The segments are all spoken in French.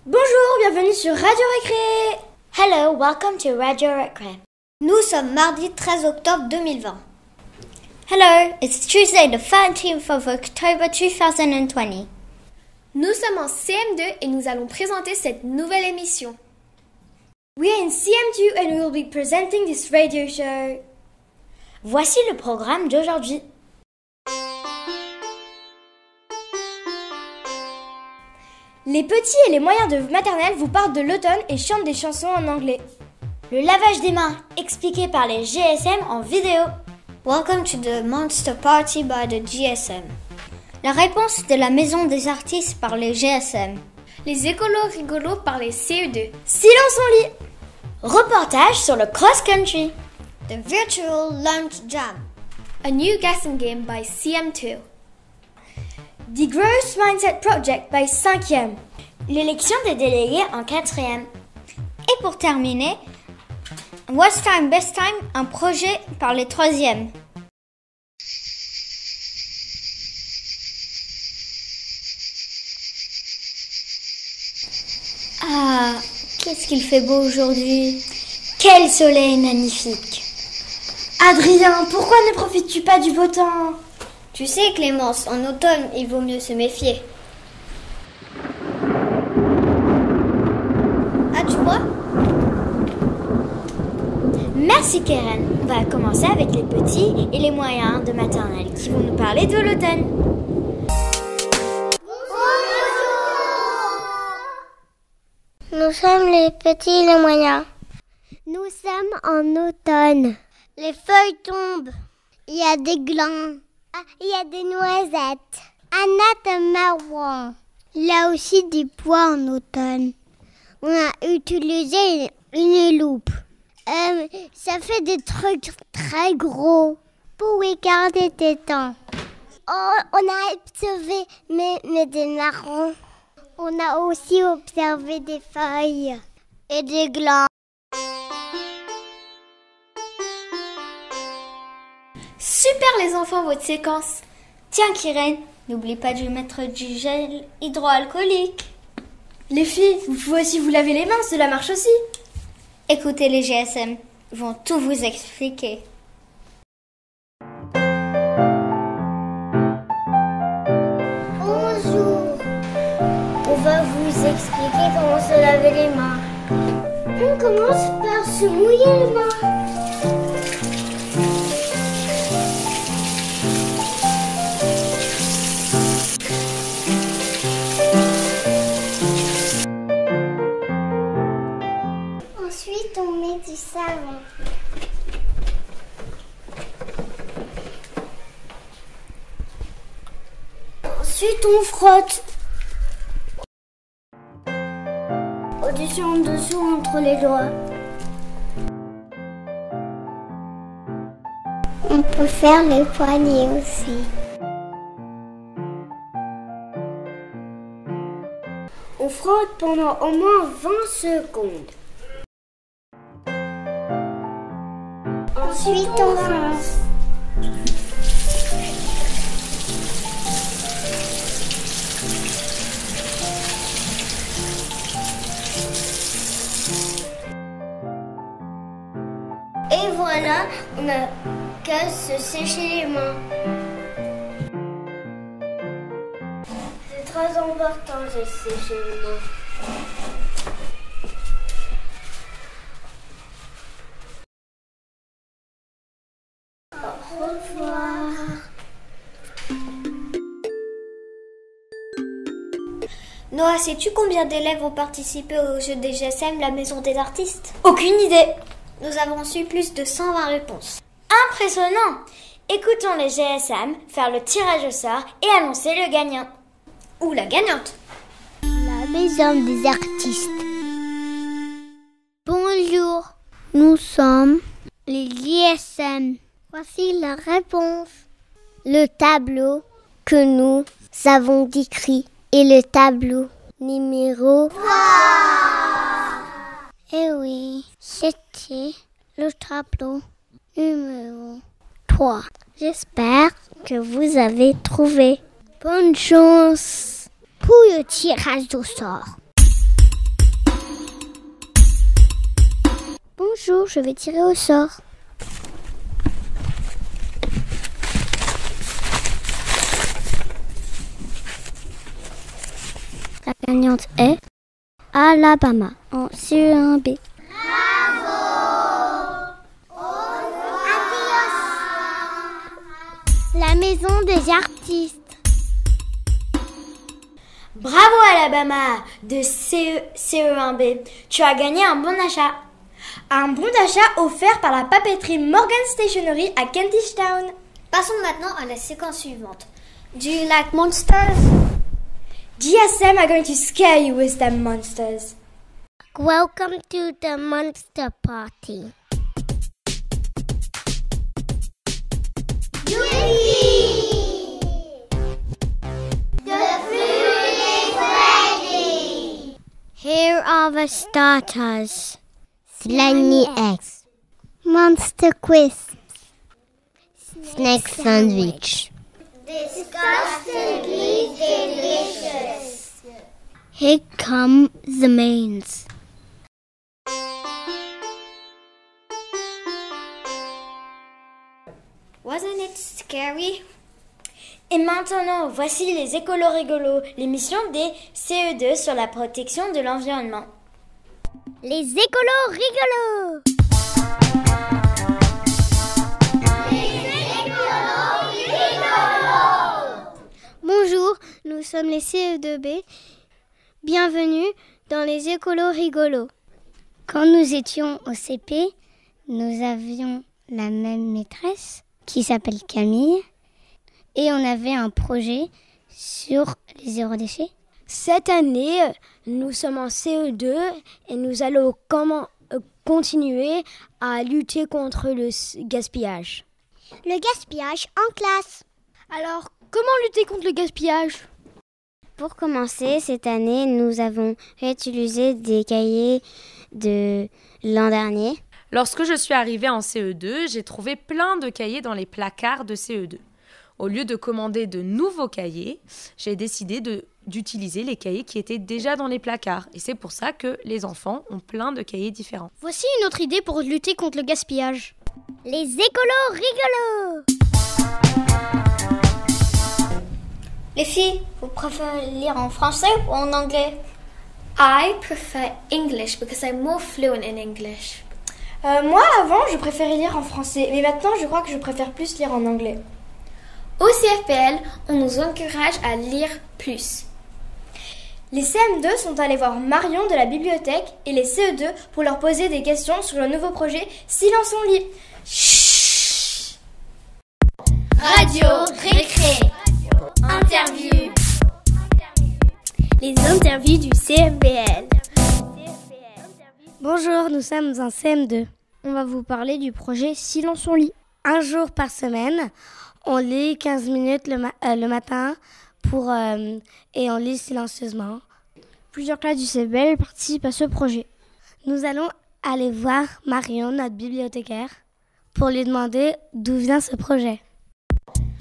Bonjour, bienvenue sur Radio Récré. Hello, welcome to Radio Récré. Nous sommes mardi 13 octobre 2020. Hello, it's Tuesday the 13th of October 2020. Nous sommes en CM2 et nous allons présenter cette nouvelle émission. We are in CM2 and we will be presenting this radio show. Voici le programme d'aujourd'hui. Les petits et les moyens de maternelle vous parlent de l'automne et chantent des chansons en anglais. Le lavage des mains, expliqué par les GSM en vidéo. Welcome to the Monster Party by the GSM. La réponse de la maison des artistes par les GSM. Les écolos rigolos par les CE2. Silence en lit. Reportage sur le cross-country. The Virtual Lunch Jam. A new guessing game by CM2. The Growth Mindset Project by 5e. L'élection des délégués en 4e. Et pour terminer, What's Time Best Time, un projet par les 3e. Ah, qu'est-ce qu'il fait beau aujourd'hui. Quel soleil magnifique. Adrien, pourquoi ne profites-tu pas du beau temps? Tu sais, Clémence, en automne, il vaut mieux se méfier. Ah, tu vois? Merci, Keren. On va commencer avec les petits et les moyens de maternelle qui vont nous parler de l'automne. Nous sommes les petits et les moyens. Nous sommes en automne. Les feuilles tombent. Il y a des glands. Il y a des noisettes. Un marron. Il y a aussi des pois en automne. On a utilisé une loupe. Ça fait des trucs très gros pour regarder des dents. Oh, on a observé mais des marrons. On a aussi observé des feuilles et des glands. Super les enfants, votre séquence. Tiens, Keren, n'oublie pas de mettre du gel hydroalcoolique. Les filles, vous pouvez aussi vous laver les mains, cela marche aussi. Écoutez, les GSM vont tout vous expliquer. Bonjour. On va vous expliquer comment se laver les mains. On commence par se mouiller les mains. Ensuite, on met du savon. Ensuite, on frotte. Au-dessus, en dessous, entre les doigts. On peut faire les poignets aussi. On frotte pendant au moins 20 secondes. Ensuite, on rince. Et voilà, on n'a qu'à se sécher les mains. C'est très important de sécher les mains. Au revoir. Noah, sais-tu combien d'élèves ont participé au jeu des GSM, la maison des artistes? Aucune idée. Nous avons reçu plus de 120 réponses. Impressionnant. Écoutons les GSM faire le tirage au sort et annoncer le gagnant. Ou la gagnante. La maison des artistes. Bonjour, nous sommes les GSM. Voici la réponse. Le tableau que nous avons décrit est le tableau numéro 3. Eh oui, c'était le tableau numéro 3. J'espère que vous avez trouvé. Bonne chance pour le tirage au sort. Bonjour, je vais tirer au sort. La gagnante est Alabama en CE1B. La maison des artistes. Bravo Alabama de CE1B. Tu as gagné un bon d'achat. Un bon d'achat offert par la papeterie Morgan Stationery à Kentish Town. Passons maintenant à la séquence suivante. Do you like monsters? GSM are going to scare you with them monsters. Welcome to the monster party. Here are the starters. Slimy eggs. Monster crisps. Snake sandwich. Disgustingly delicious. Here come the mains. Wasn't it scary? Et maintenant, voici les écolos rigolos, l'émission des CE2 sur la protection de l'environnement. Les écolos rigolos. Bonjour, nous sommes les CE2B. Bienvenue dans les écolos rigolos. Quand nous étions au CP, nous avions la même maîtresse qui s'appelle Camille et on avait un projet sur les zéro déchets. Cette année, nous sommes en CE2 et nous allons continuer à lutter contre le gaspillage. Le gaspillage en classe. Alors, comment lutter contre le gaspillage? Pour commencer, cette année, nous avons réutilisé des cahiers de l'an dernier. Lorsque je suis arrivée en CE2, j'ai trouvé plein de cahiers dans les placards de CE2. Au lieu de commander de nouveaux cahiers, j'ai décidé d'utiliser les cahiers qui étaient déjà dans les placards. Et c'est pour ça que les enfants ont plein de cahiers différents. Voici une autre idée pour lutter contre le gaspillage. Les écolos rigolos. Les filles, vous préférez lire en français ou en anglais? I prefer English because I'm more fluent in English. Moi, avant, je préférais lire en français, mais maintenant, je crois que je préfère plus lire en anglais. Au CFPL, on nous encourage à lire plus. Les CM2 sont allés voir Marion de la bibliothèque et les CE2 pour leur poser des questions sur le nouveau projet Silence on lit. Chut. Radio Récré. Interview. Les interviews du CFPL. Bonjour, nous sommes en CM2. On va vous parler du projet Silence on lit. Un jour par semaine, on lit 15 minutes le matin et on lit silencieusement. Plusieurs classes du CFPL participent à ce projet. Nous allons aller voir Marion, notre bibliothécaire, pour lui demander d'où vient ce projet.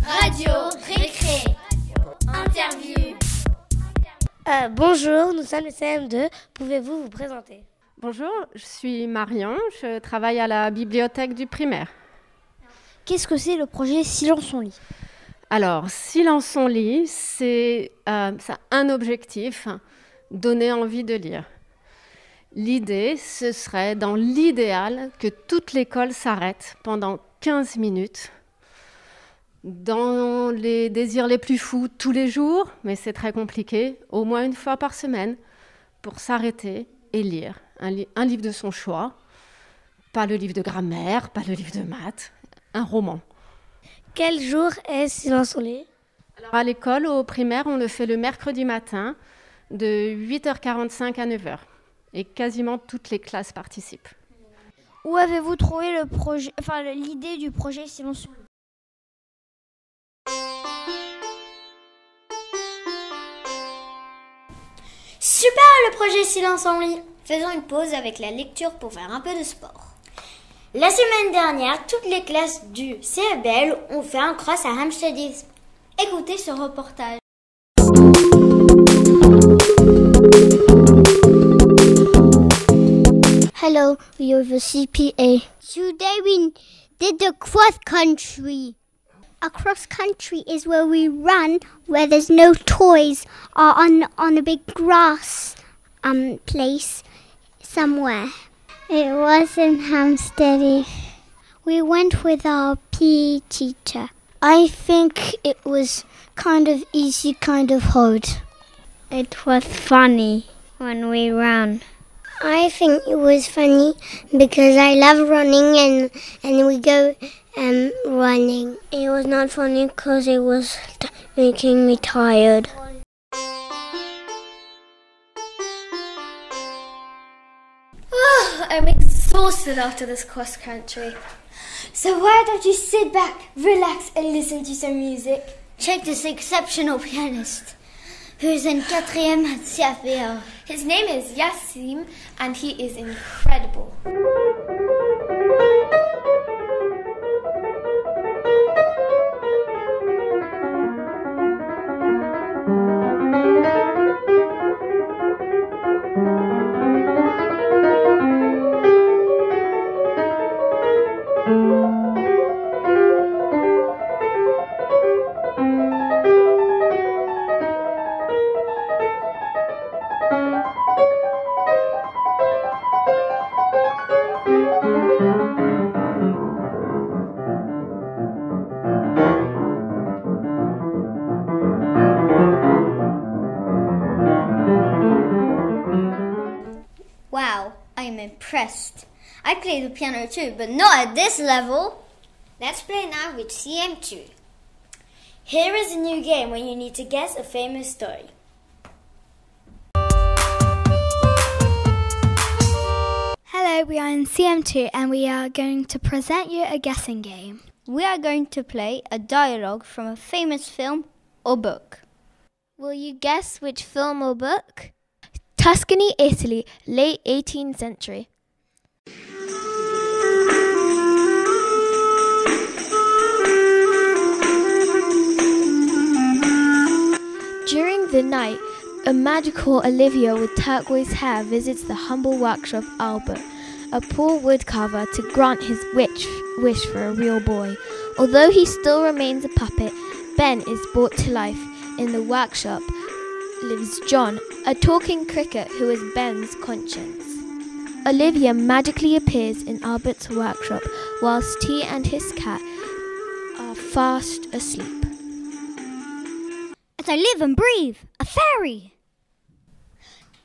Radio Récré. Interview. Bonjour, nous sommes le CM2. Pouvez-vous vous présenter? Bonjour, je suis Marion, je travaille à la bibliothèque du primaire. Qu'est-ce que c'est le projet Silence on lit? Alors, Silence on lit, ça a un objectif, donner envie de lire. L'idée, ce serait dans l'idéal que toute l'école s'arrête pendant 15 minutes. Dans les désirs les plus fous tous les jours, mais c'est très compliqué, au moins une fois par semaine, pour s'arrêter et lire un livre de son choix, pas le livre de grammaire, pas le livre de maths, un roman. Quel jour est Silence on lit? Alors à l'école, au primaire, on le fait le mercredi matin de 8h45 à 9h. Et quasiment toutes les classes participent. Où avez-vous trouvé l'idée du projet Silence on lit? Super le projet Silence en lit. Faisons une pause avec la lecture pour faire un peu de sport. La semaine dernière, toutes les classes du CEBL ont fait un cross à Hamstedisme. Écoutez ce reportage. Hello, we are the CPA. Today we did the cross country. A cross country is where we run where there's no toys or on a big grass place somewhere. It was in Hampstead. We went with our PE teacher. I think it was kind of easy, kind of hard. It was funny when we ran. I think it was funny because I love running and we go running. It was not funny because it was making me tired. Oh, I'm exhausted after this cross country. So why don't you sit back, relax and listen to some music? Check this exceptional pianist who's in 4e at CFBL. His name is Yassim and he is incredible. Wow, I'm impressed. I play the piano too, but not at this level. Let's play now with CM2. Here is a new game where you need to guess a famous story. Hello, we are in CM2 and we are going to present you a guessing game. We are going to play a dialogue from a famous film or book. Will you guess which film or book? Tuscany, Italy, late 18th century. During the night, a magical Olivia with turquoise hair visits the humble workshop Albert, a poor woodcarver, to grant his wish for a real boy. Although he still remains a puppet, Ben is brought to life. In the workshop lives John, a talking cricket who is Ben's conscience. Olivia magically appears in Albert's workshop whilst he and his cat are fast asleep. As I live and breathe, a fairy!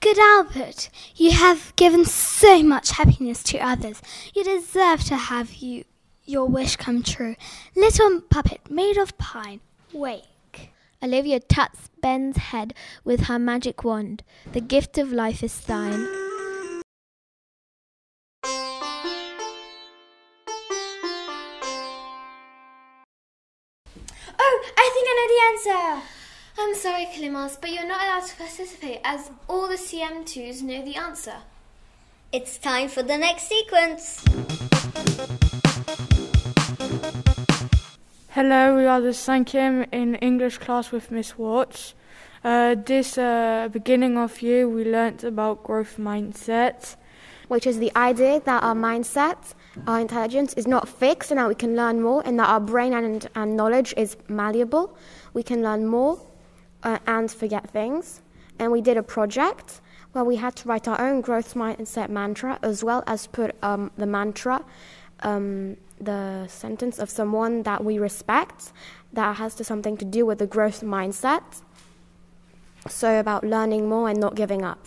Good Albert, you have given so much happiness to others. You deserve to have your wish come true. Little puppet made of pine, wake. Olivia taps Ben's head with her magic wand. The gift of life is thine. Oh, I think I know the answer! I'm sorry, Clemence, but you're not allowed to participate as all the CM2s know the answer. It's time for the next sequence. Hello, we are the 5e in English class with Miss Watts. This beginning of year we learnt about growth mindset, which is the idea that our mindset, our intelligence is not fixed and that we can learn more, and that our brain and knowledge is malleable. We can learn more and forget things. And we did a project where we had to write our own growth mindset mantra, as well as put the mantra, the sentence of someone that we respect that has something to do with the growth mindset. So about learning more and not giving up.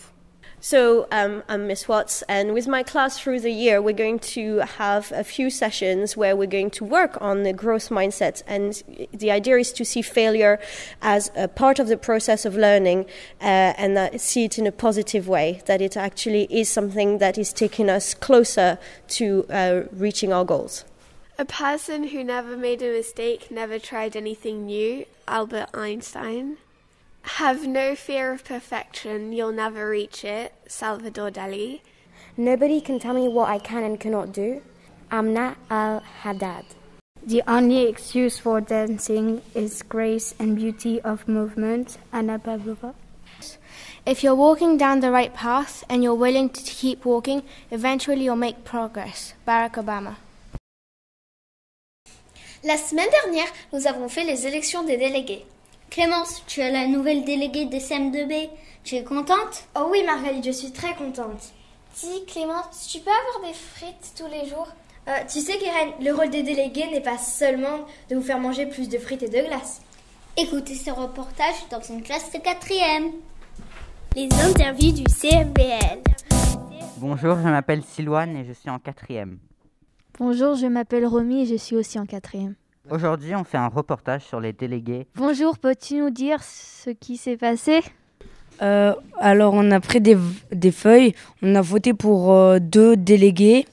So I'm Miss Watts, and with my class through the year, we're going to have a few sessions where we're going to work on the growth mindset. And the idea is to see failure as a part of the process of learning and see it in a positive way, that it actually is something that is taking us closer to reaching our goals. A person who never made a mistake, never tried anything new, Albert Einstein. Have no fear of perfection, you'll never reach it, Salvador Dali. Nobody can tell me what I can and cannot do. Amna Al-Haddad. The only excuse for dancing is grace and beauty of movement. Anna Pavlova. If you're walking down the right path and you're willing to keep walking, eventually you'll make progress. Barack Obama. La semaine dernière, nous avons fait les élections des délégués. Clémence, tu es la nouvelle déléguée de CM2B. Tu es contente? Oh oui, Marguerite, je suis très contente. Dis, Clémence, tu peux avoir des frites tous les jours? Tu sais, Keren, le rôle des délégués n'est pas seulement de vous faire manger plus de frites et de glace. Écoutez ce reportage dans une classe de 4e. Les interviews du CMBL. Bonjour, je m'appelle Silouane et je suis en 4e. Bonjour, je m'appelle Romy et je suis aussi en 4e. Aujourd'hui, on fait un reportage sur les délégués. Bonjour, peux-tu nous dire ce qui s'est passé? Alors, on a pris des feuilles, on a voté pour 2 délégués.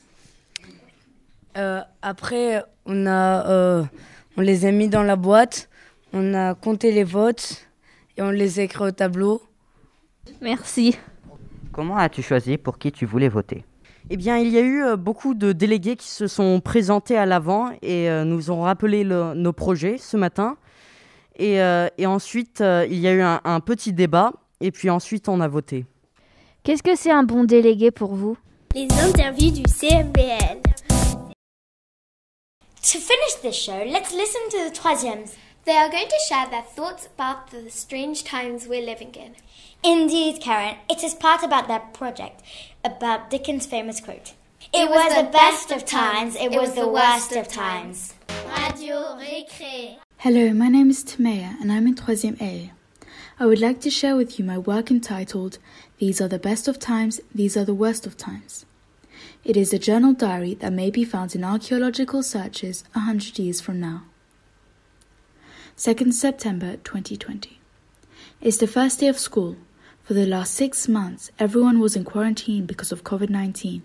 Après, on les a mis dans la boîte, on a compté les votes et on les a écrits au tableau. Merci. Comment as-tu choisi pour qui tu voulais voter? Eh bien, il y a eu beaucoup de délégués qui se sont présentés à l'avant et nous ont rappelé nos projets ce matin. Et ensuite, il y a eu un petit débat et puis ensuite, on a voté. Qu'est-ce que c'est un bon délégué pour vous? Les interviews du CMBL. To finish this show, let's listen to the troisièmes. They are going to share their thoughts about the strange times we're living in. Indeed, Karen, it is part about their project, about Dickens' famous quote. It was the best of times, it was the worst of times. Radio Récré. Hello, my name is Tamaya and I'm in 3e A. I would like to share with you my work entitled, These are the best of times, these are the worst of times. It is a journal diary that may be found in archaeological searches 100 years from now. 2nd September 2020. It's the first day of school. For the last 6 months, everyone was in quarantine because of COVID-19,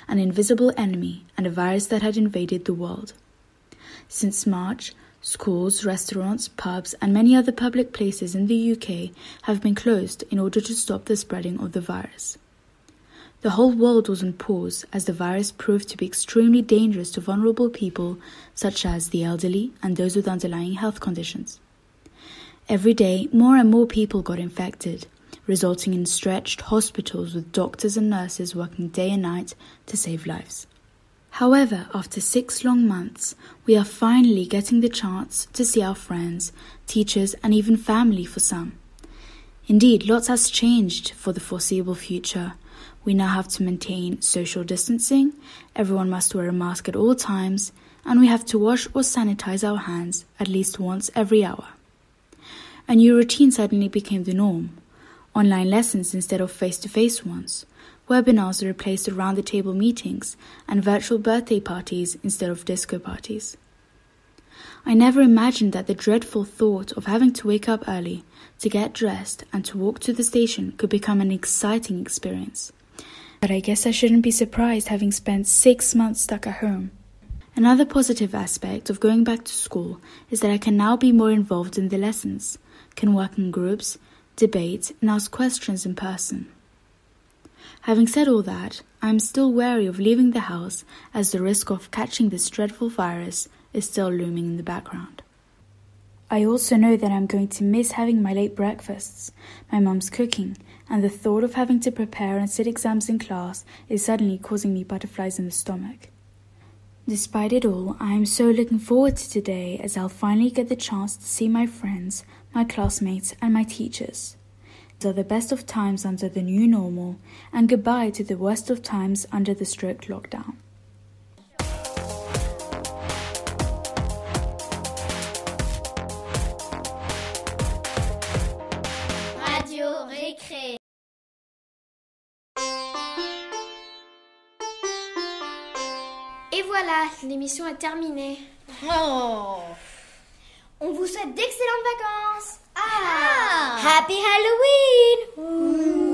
an invisible enemy and a virus that had invaded the world. Since March, schools, restaurants, pubs and many other public places in the UK have been closed in order to stop the spreading of the virus. The whole world was on pause as the virus proved to be extremely dangerous to vulnerable people such as the elderly and those with underlying health conditions. Every day, more and more people got infected, resulting in stretched hospitals with doctors and nurses working day and night to save lives. However, after 6 long months, we are finally getting the chance to see our friends, teachers and even family for some. Indeed, lots has changed for the foreseeable future. We now have to maintain social distancing, everyone must wear a mask at all times, and we have to wash or sanitize our hands at least once every hour. A new routine suddenly became the norm. Online lessons instead of face-to-face ones. Webinars replaced around-the-table meetings and virtual birthday parties instead of disco parties. I never imagined that the dreadful thought of having to wake up early, to get dressed and to walk to the station could become an exciting experience. But I guess I shouldn't be surprised having spent 6 months stuck at home. Another positive aspect of going back to school is that I can now be more involved in the lessons, can work in groups, debate and ask questions in person. Having said all that, I am still wary of leaving the house as the risk of catching this dreadful virus is still looming in the background. I also know that I'm going to miss having my late breakfasts, my mum's cooking, and the thought of having to prepare and sit exams in class is suddenly causing me butterflies in the stomach. Despite it all, I am so looking forward to today as I'll finally get the chance to see my friends, my classmates and my teachers. These are the best of times under the new normal, and goodbye to the worst of times under the strict lockdown. Radio Récré. Et voilà, l'émission est terminée. Oh. On vous souhaite d'excellentes vacances. Ah. Happy Halloween.